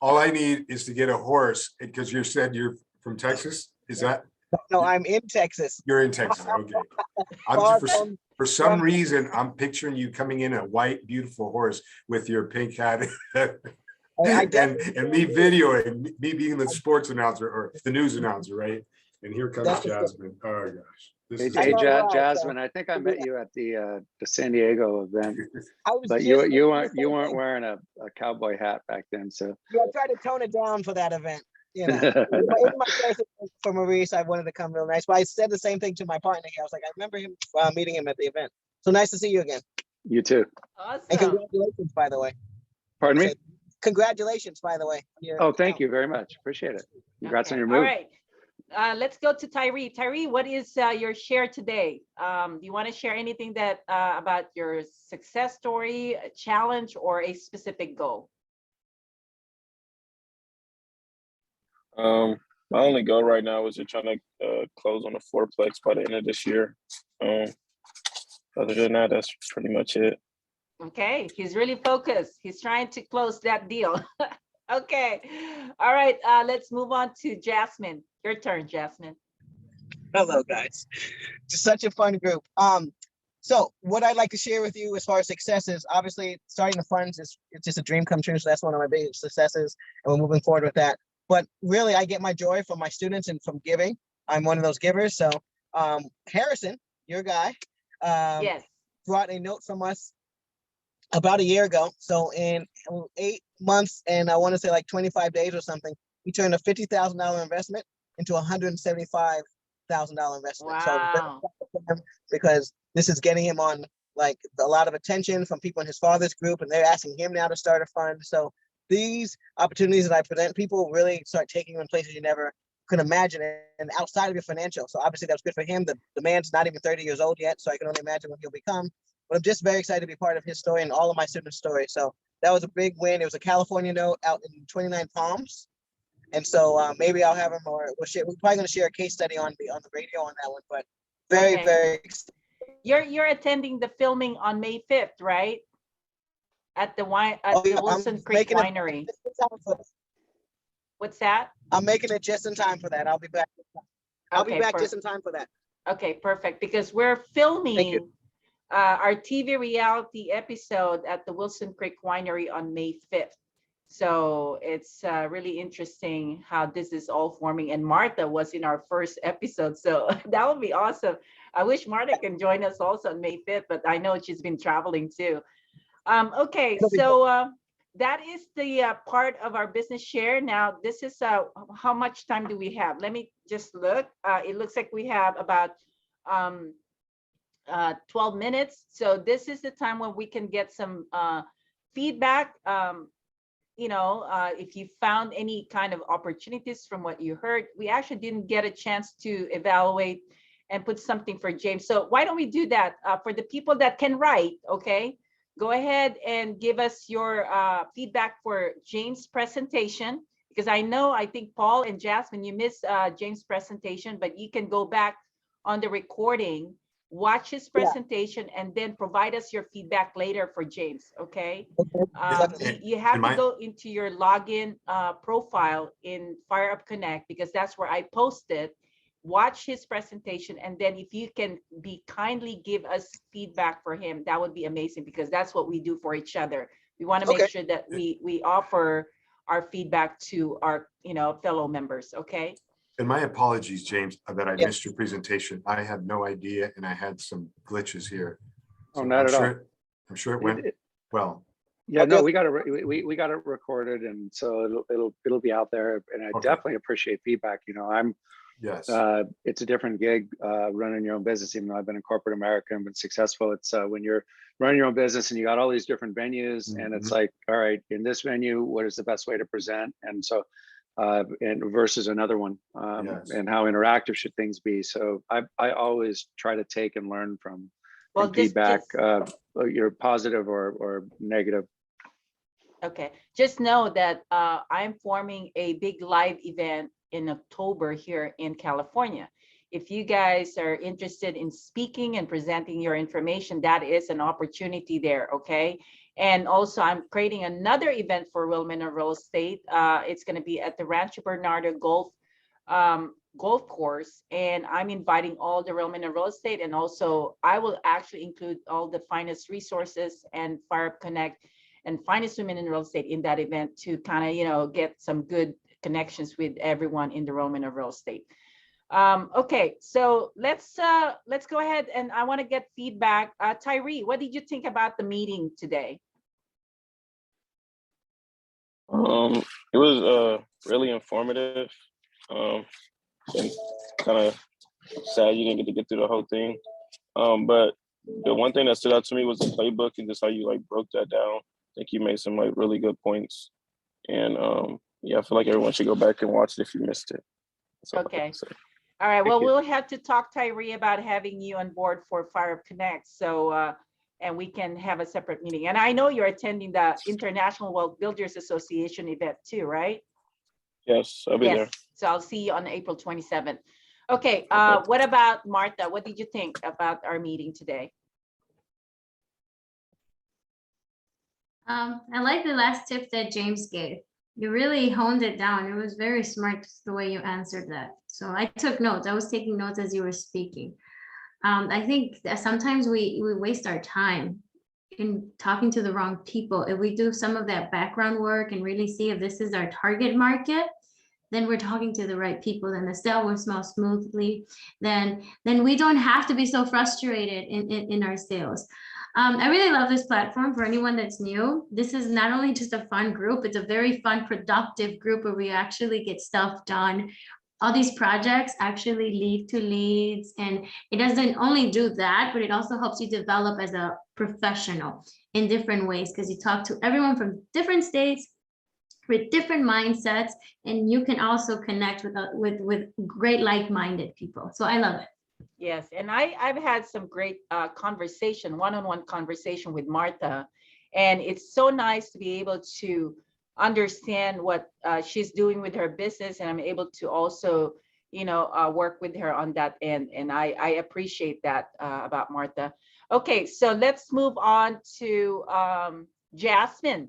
All I need is to get a horse, because you said you're from Texas, is that? No, I'm in Texas. You're in Texas, okay. For some reason, I'm picturing you coming in a white, beautiful horse with your pink hat and me videoing, me being the sports announcer or the news announcer, right? And here comes Jasmine. Oh gosh. This is- Hey, Jasmine, I think I met you at the San Diego event, I was but just you thinking weren't the same you weren't thing. wearing a cowboy hat back then. So Yeah, I tried to tone it down for that event. you know, it was my choice for Maurice. I wanted to come real nice, but I said the same thing to my partner here. I was like, I remember him meeting him at the event. So nice to see you again. You too. And Awesome. congratulations, by the way. Pardon me? So, congratulations, by the way. on your Oh, thank account. you very much. Appreciate it. Congrats Okay, on your all move. right. Let's go to Tyree. Tyree, what is your share today? Do you want to share anything that about your success story, a challenge, or a specific goal? My only goal right now is to trying to close on a fourplex by the end of this year. Other than that, that's pretty much it. Okay, he's really focused. He's trying to close that deal. Okay, all right, let's move on to Jasmine. Your turn, Jasmine. Hello, guys. Just such a fun group. So what I'd like to share with you as far as successes, obviously starting the funds is it's just a dream come true. So that's one of my biggest successes, and we're moving forward with that. But really, I get my joy from my students and from giving. I'm one of those givers. So Harrison, your guy, Yes. brought a note from us about a year ago. So in 8 months and I want to say like 25 days or something, he turned a $50,000 investment into $175,000 investment. So I'm very Wow. proud of him because this is getting him on like a lot of attention from people in his father's group, and they're asking him now to start a fund. So these opportunities that I present, people really start taking you in places you never could imagine, and outside of your financial. So obviously that's good for him. The man's not even 30 years old yet, so I can only imagine what he'll become. But I'm just very excited to be part of his story and all of my students' stories. So that was a big win. It was a California note out in 29 Palms. And so maybe I'll have him, or we'll share. We're probably going to share a case study on the radio on that one. But very, Okay. very excited. You're attending the filming on May 5th, right? At the Oh, yeah, I'm Wilson Creek making it Winery. just in time for that. What's that? I'm making it just in time for that. I'll be back. I'll be Okay, back just in time for that. Okay, perfect. Because we're filming our TV reality episode at the Wilson Creek Winery on May 5th. So it's really interesting how this is all forming. And Martha was in our first episode. So that would be awesome. I wish Martha can join us also on May 5th, but I know she's been traveling too. Okay, so that is the part of our business share. Now, this is how much time do we have? Let me just look. It looks like we have about 12 minutes. So this is the time when we can get some feedback. If you found any kind of opportunities from what you heard. We actually didn't get a chance to evaluate and put something for James. So why don't we do that for the people that can write, okay? Go ahead and give us your feedback for James' presentation, because I think Paul and Jasmine, you missed James' presentation, but you can go back on the recording, watch his presentation, and then provide us your feedback later for James, okay? You have to go into your login profile in FireUp Connect, because that's where I posted. Watch his presentation, and then if you can be kindly give us feedback for him, that would be amazing, because that's what we do for each other. We want to make sure that we offer our feedback to our fellow members. Okay. And my apologies, James, that I missed your presentation. I had no idea, and I had some glitches here. Oh, not at all. I'm sure it went well. Yeah, no, we got it recorded, and so it'll be out there. And I definitely appreciate feedback. Yes. It's a different gig running your own business. Even though I've been in corporate America and been successful, it's when you're running your own business and you got all these different venues, and it's like, all right, in this venue, what is the best way to present? And so, and versus another one, and how interactive should things be? So I always try to take and learn from feedback, you're positive or negative. Okay, just know that I'm forming a big live event in October here in California. If you guys are interested in speaking and presenting your information, that is an opportunity there, okay? And also I'm creating another event for Real Men of Real Estate. It's gonna be at the Rancho Bernardo Golf Course, and I'm inviting all the Real Men of Real Estate, and also I will actually include all the finest resources and FireUp Connect and finest women in real estate in that event to kind of, get some good connections with everyone in the Real Men of Real Estate. Okay, so let's go ahead, and I want to get feedback. Tyree, what did you think about the meeting today? It was really informative. And kind of sad you didn't get through the whole thing. But the one thing that stood out to me was the playbook and just how you like broke that down. I think you made some like really good points. And yeah, I feel like everyone should go back and watch it if you missed it. That's all I have Okay. to say. All right, well, you. we'll have to talk, Tyree, about having you on board for Fire Up Connect. So, and we can have a separate meeting. And I know you're attending the International Wealth Builders Association event too, right? Yes, I'll be there. So I'll see you on April 27th. Okay, Okay. what about Martha? What did you think about our meeting today? I like the last tip that James gave. You really honed it down. It was very smart the way you answered that. So I took notes. I was taking notes as you were speaking. I think that sometimes we waste our time in talking to the wrong people. If we do some of that background work and really see if this is our target market, then we're talking to the right people, then the sale will smell smoothly, then we don't have to be so frustrated in our sales. I really love this platform for anyone that's new. This is not only just a fun group, it's a very fun, productive group where we actually get stuff done. All these projects actually lead to leads, and it doesn't only do that, but it also helps you develop as a professional in different ways, because you talk to everyone from different states with different mindsets, and you can also connect with great like-minded people. So I love it. Yes, and I've had some great conversation, one-on-one conversation with Martha, and it's so nice to be able to understand what she's doing with her business, and I'm able to also, you know, work with her on that end, and I appreciate that about Martha. Okay, so let's move on to Jasmine.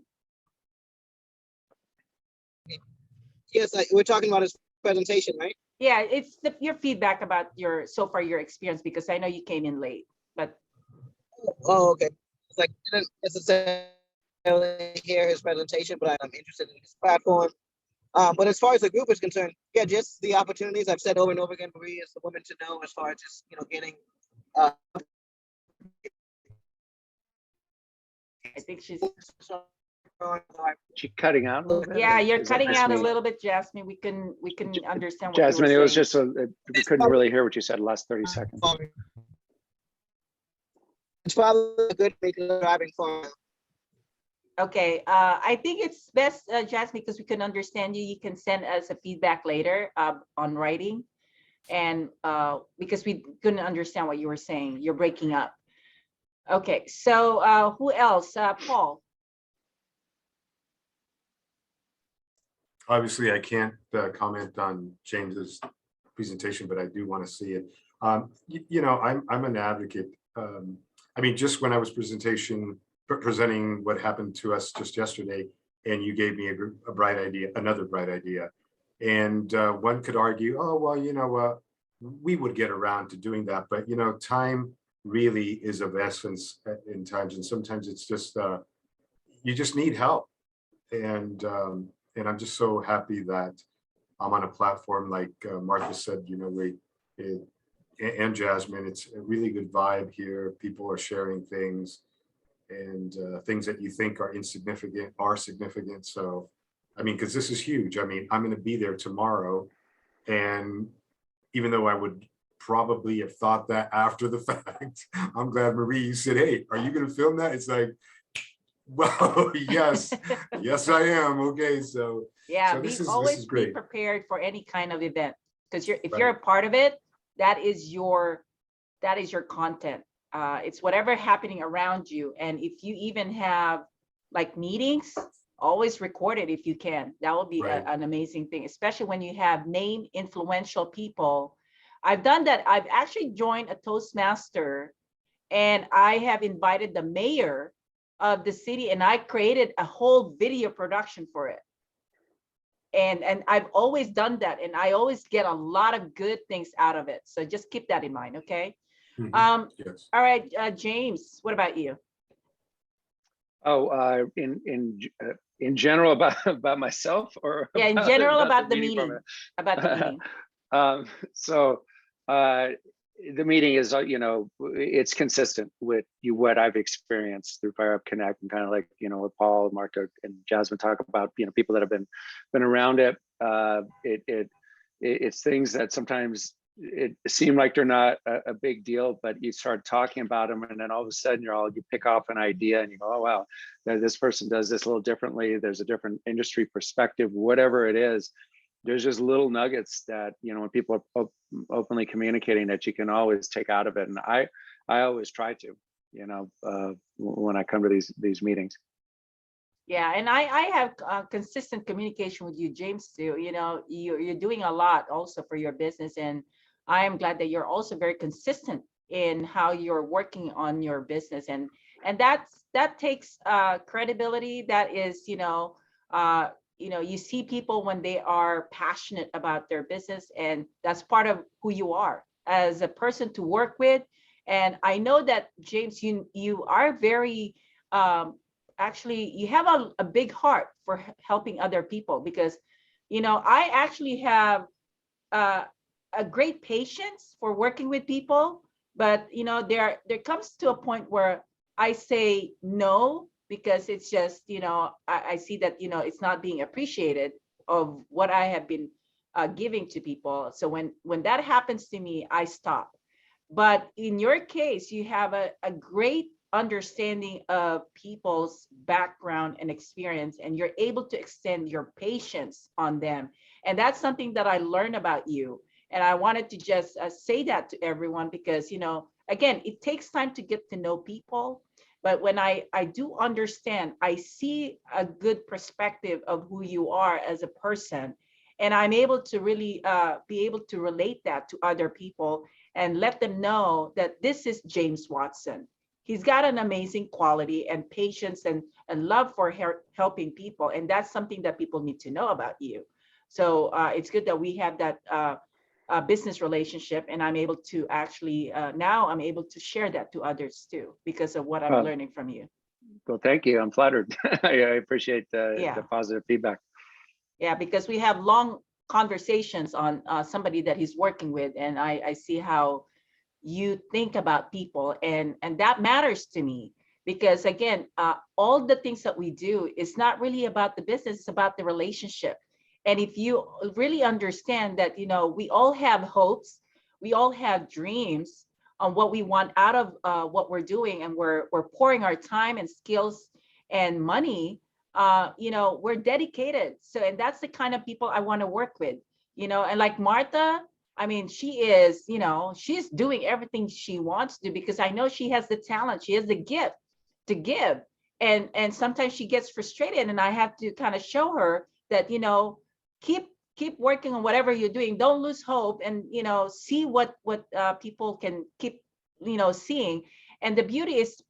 Yes, we're talking about his presentation, right? Yeah, it's your feedback about your experience, because I know you came in late, but Oh, okay. It's like, I didn't necessarily hear his presentation, but I'm interested in his platform. But as far as the group is concerned, yeah, just the opportunities I've said over and over again, Marie, is the woman to know as far as just, you know, getting, I think she's, She cutting out a little bit? yeah, you're Is that cutting just out a me? little bit, Jasmine. We can understand what you Jasmine, were it was saying. just we couldn't really hear what you said the last 30 seconds. it's probably a good driving form. Okay, I think it's best, Jasmine, because we can understand you. You can send us a feedback later on writing, and because we couldn't understand what you were saying. You're breaking up. Okay, so who else? Paul. Obviously, I can't comment on James's presentation, but I do want to see it. You know, I'm an advocate. I mean, just when I was presenting what happened to us just yesterday, and you gave me a bright idea, another bright idea. And one could argue, oh, well, you know, we would get around to doing that. But, you know, time really is of essence in times. And sometimes it's just, you just need help. And I'm just so happy that I'm on a platform like Martha said, you know, and Jasmine, it's a really good vibe here. People are sharing things, and things that you think are insignificant are significant. So, I mean, because this is huge. I mean, I'm going to be there tomorrow, and even though I would probably have thought that after the fact, I'm glad, Marie, you said, hey, are you going to film that? It's like, well, yes, yes, I am. Okay, so Yeah, so this is always be great. prepared for any kind of event, because if Right. you're a part of it, that is your content. It's whatever happening around you, and if you even have like meetings, always record it if you can. That will be Right. an amazing thing, especially when you have name influential people. I've done that. I've actually joined a Toastmaster, and I have invited the mayor of the city, and I created a whole video production for it. And I've always done that, and I always get a lot of good things out of it. So just keep that in mind, okay? Mhm. Yes. All right, James, what about you? Oh, in general about myself, or Yeah, in general about the meeting meeting, format? about the meeting. So the meeting is, it's consistent with what I've experienced through Fire Up Connect, and kind of like, what Paul, Marta, and Jasmine talk about, people that have been around it. It's things that sometimes it seem like they're not a big deal, but you start talking about them, and then all of a sudden you pick off an idea and you go, oh, wow, this person does this a little differently. There's a different industry perspective, whatever it is. There's just little nuggets that, when people are openly communicating, that you can always take out of it. And I always try to, when I come to these meetings. Yeah, and I have consistent communication with you, James, too. You're doing a lot also for your business, and I am glad that you're also very consistent in how you're working on your business, and that takes credibility. That is, you see people when they are passionate about their business, and that's part of who you are as a person to work with. And I know that, James, you are very actually, you have a big heart for helping other people, because I actually have a great patience for working with people, but there comes to a point where I say no, because it's just I see that it's not being appreciated of what I have been giving to people. So when that happens to me, I stop. But in your case, you have a great understanding of people's background and experience, and you're able to extend your patience on them. And that's something that I learned about you. And I wanted to just say that to everyone, because, again, it takes time to get to know people. But when I do understand, I see a good perspective of who you are as a person. And I'm able to really be able to relate that to other people and let them know that this is James Watson. He's got an amazing quality and patience and love for helping people. And that's something that people need to know about you. So it's good that we have that business relationship, and I'm able to actually now I'm able to share that to others too, because of what I'm learning from you. Well, thank you. I'm flattered. I appreciate the positive feedback. Yeah, because we have long conversations on somebody that he's working with, and I see how you think about people, and that matters to me, because again, all the things that we do is not really about the business, it's about the relationship. And if you really understand that, we all have hopes, we all have dreams on what we want out of what we're doing, and we're pouring our time and skills and money, we're dedicated. So, and that's the kind of people I want to work with, and like Martha, I mean, she is, she's doing everything she wants to do, because I know she has the talent, she has the gift to give. And sometimes she gets frustrated, and I have to kind of show her that, keep working on whatever you're doing. Don't lose hope, and see what people can keep seeing. And the beauty is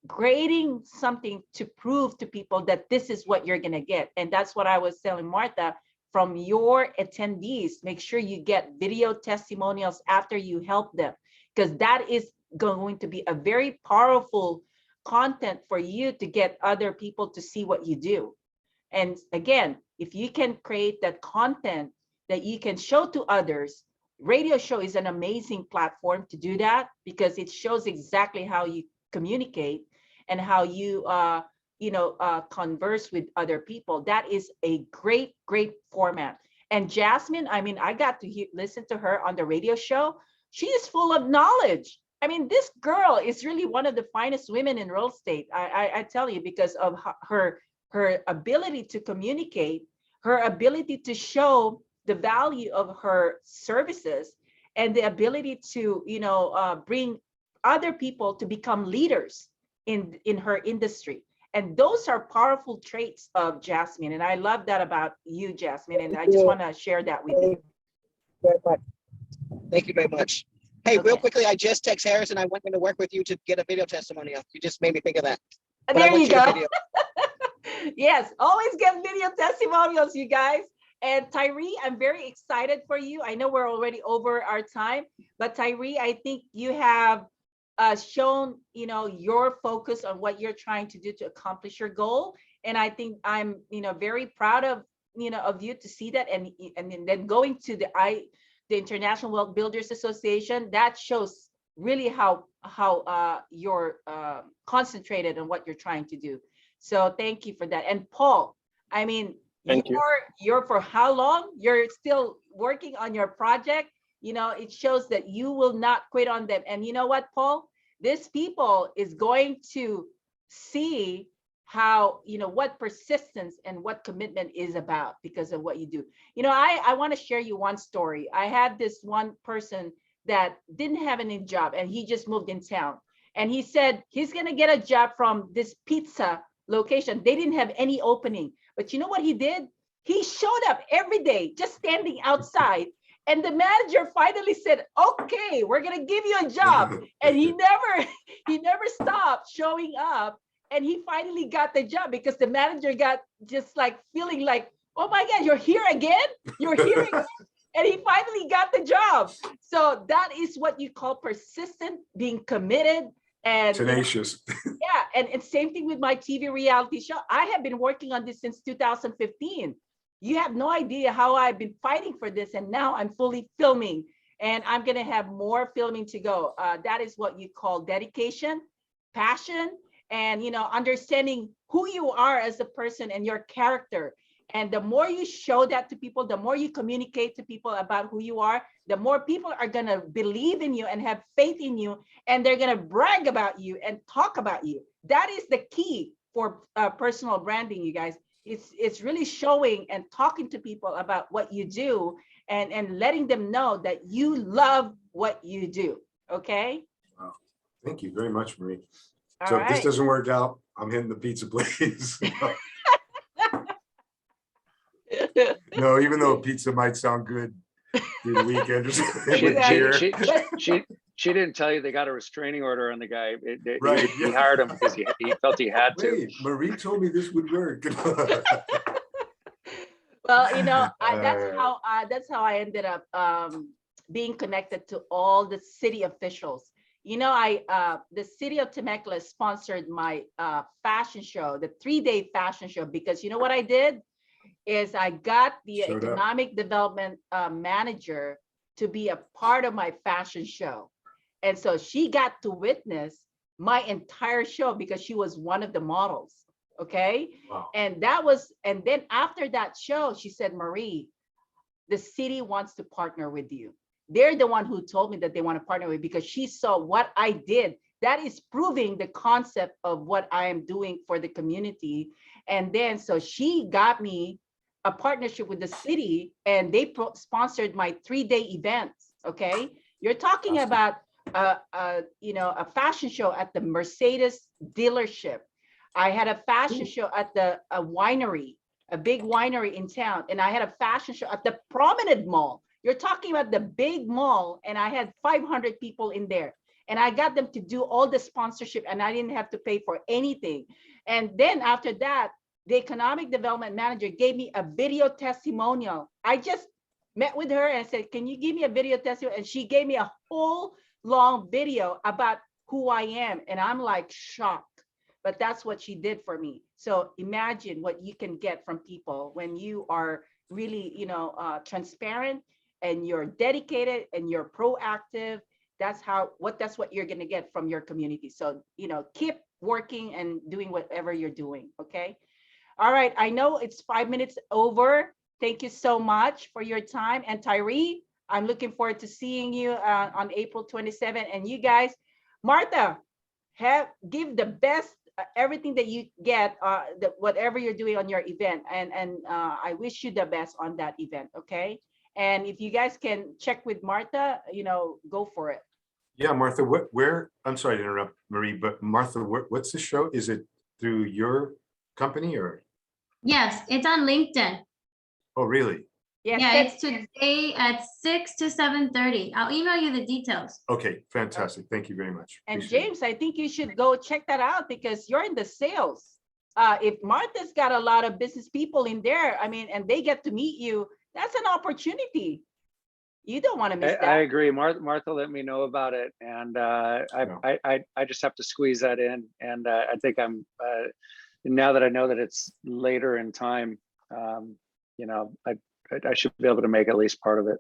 creating something to prove to people that this is what you're going to get. And that's what I was telling Martha. From your attendees, make sure you get video testimonials after you help them, because that is going to be a very powerful content for you to get other people to see what you do. And again, if you can create that content that you can show to others, radio show is an amazing platform to do that, because it shows exactly how you communicate and how you converse with other people. That is a great format. And Jasmine, I mean, I got to listen to her on the radio show. She is full of knowledge. I mean, this girl is really one of the finest women in real estate. I tell you, because of her ability to communicate, her ability to show the value of her services, and the ability to bring other people to become leaders in her industry. And those are powerful traits of Jasmine. And I love that about you, Jasmine. And I just want to share that with you. Thank you very much. Hey, real quickly, I just text Harrison. I want him to work with you to get a video testimonial. You just made me think of that. There you go. Yes, always get video testimonials, you guys. And Tyree, I'm very excited for you. I know we're already over our time, but Tyree, I think you have shown your focus on what you're trying to do to accomplish your goal. And I think I'm very proud of of you to see that, and then going to the International Wealth Builders Association, that shows really how you're concentrated on what you're trying to do. So thank you for that. And Paul, I mean, Thank you. you're for how long? You're still working on your project. You know, it shows that you will not quit on them. And you know what, Paul? This people is going to see how, you know, what persistence and what commitment is about because of what you do. You know, I want to share you one story. I had this one person that didn't have any job and he just moved in town. And he said he's going to get a job from this pizza location. They didn't have any opening. But you know what he did? He showed up every day, just standing outside. And the manager finally said, okay, we're going to give you a job. And he never stopped showing up. And he finally got the job because the manager got just like feeling like, oh my God, you're here again? You're here again? And he finally got the job. So that is what you call persistent, being committed. And Tenacious. yeah, and same thing with my TV reality show. I have been working on this since 2015. You have no idea how I've been fighting for this, and now I'm fully filming, and I'm gonna have more filming to go. That is what you call dedication, passion, and you know, understanding who you are as a person and your character. And the more you show that to people, the more you communicate to people about who you are, the more people are gonna believe in you and have faith in you, and they're gonna brag about you and talk about you. That is the key for personal branding, you guys. It's really showing and talking to people about what you do and letting them know that you love what you do. Okay. Wow. Thank you very much, Marie. All So if this right. doesn't work out, I'm hitting the pizza place. No, even though pizza might sound good through the weekend or something with beer. She didn't tell you they got a restraining order on the guy. Right, He yeah. hired him because he felt he had to. Wait, Marie told me this would work. Well, you know, that's how I ended up being connected to all the city officials. You know, the city of Temecula sponsored my fashion show, the 3-day fashion show, because you know what I did is I got the Showed up. economic development manager to be a part of my fashion show. And so she got to witness my entire show because she was one of the models. Okay. Wow. And then after that show, she said, Marie, the city wants to partner with you. They're the one who told me that they want to partner with, because she saw what I did. That is proving the concept of what I am doing for the community. And then, so she got me a partnership with the city, and they sponsored my 3-day events. Okay. You're talking about you know, a fashion show at the Mercedes dealership. I had a fashion show at a winery, a big winery in town. And I had a fashion show at the Promenade Mall. You're talking about the big mall. And I had 500 people in there. And I got them to do all the sponsorship, and I didn't have to pay for anything. And then after that, the economic development manager gave me a video testimonial. I just met with her and said, can you give me a video testimonial? And she gave me a whole long video about who I am. And I'm like shocked, but that's what she did for me. So imagine what you can get from people when you are really, you know, transparent, and you're dedicated and you're proactive. That's what you're going to get from your community. So, you know, keep working and doing whatever you're doing. Okay. All right. I know it's 5 minutes over. Thank you so much for your time. And Tyree, I'm looking forward to seeing you on April 27. And you guys, Martha, give the best, everything that you get, whatever you're doing on your event. And I wish you the best on that event. Okay. And if you guys can check with Martha, you know, go for it. Yeah, Martha, where, I'm sorry to interrupt, Marie, but Martha, what's the show? Is it through your company or? Yes, it's on LinkedIn. Oh, really? Yes, Yeah, it's today at 6 to 7:30. I'll email you the details. Okay, fantastic. Thank you very much. and Appreciate it. James, I think you should go check that out because you're in the sales. If Martha's got a lot of business people in there, I mean, and they get to meet you, that's an opportunity. You don't want to miss that. I agree. Martha let me know about it, and I just have to squeeze that in. And I think I'm now that I know that it's later in time, you know, I should be able to make at least part of it.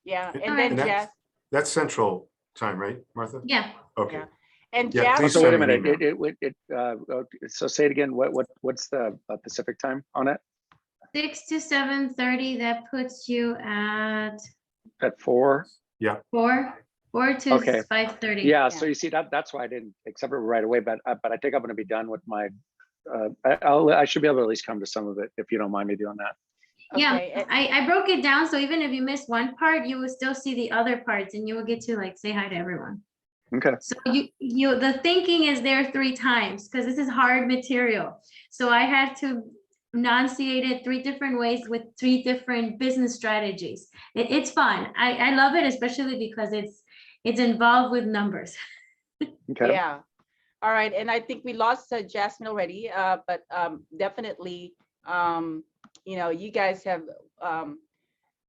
Yeah, And and then that's- Jess, That's central time, right, Martha? Yeah, Okay. Yeah. and Yeah, Jess, please So send wait a me an minute, email. so say it again, what's the Pacific time on it? 6 to 7:30, that puts you at At 4? 4 to Okay. 5:30. Yeah, so you see, that's why I didn't accept it right away, but I think I'm gonna be done with my, I should be able to at least come to some of it, if you don't mind me doing that. Yeah, okay, and- I broke it down, so even if you miss one part, you will still see the other parts and you will get to like say hi to everyone. Okay, So the thinking is there 3 times, because this is hard material. So I had to enunciate it 3 different ways with 3 different business strategies. It's fun. I love it, especially because it's involved with numbers. okay. yeah. All right, and I think we lost Jasmine already, but definitely, you guys have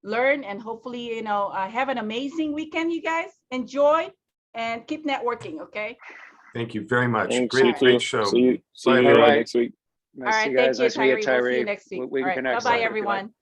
learned, and hopefully, have an amazing weekend, you guys. Enjoy and keep networking, okay? Thank you very much. Thanks, you Great, too. great show. See Bye, you everyone. next week. All Nice to right, see you thank guys. you, Nice to meet you, Tyree. We'll see you Tyree. next week. We All can right, connect bye-bye, later if you like. everyone.